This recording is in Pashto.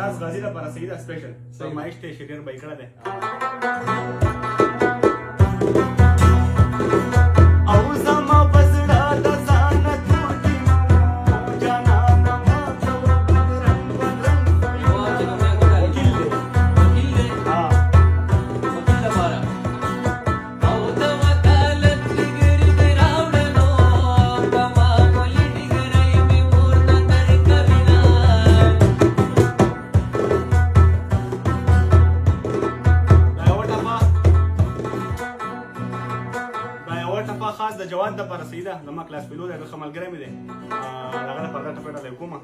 خاص غازی لپاره صحیح ده سپیشل فرمایش ته شریر به کړه ده او زما پسړه د ځان توتی جانا ما ته رنگ وکیل دی ها وکیل لپاره او د وکالت ډیګری دی راوړنو کما ولې ډیګری می ورته درکوي خاص د جوان د پر سیده زما کلاس پیلو د خملګری مې ده هغه په ډاټا پیډه کومه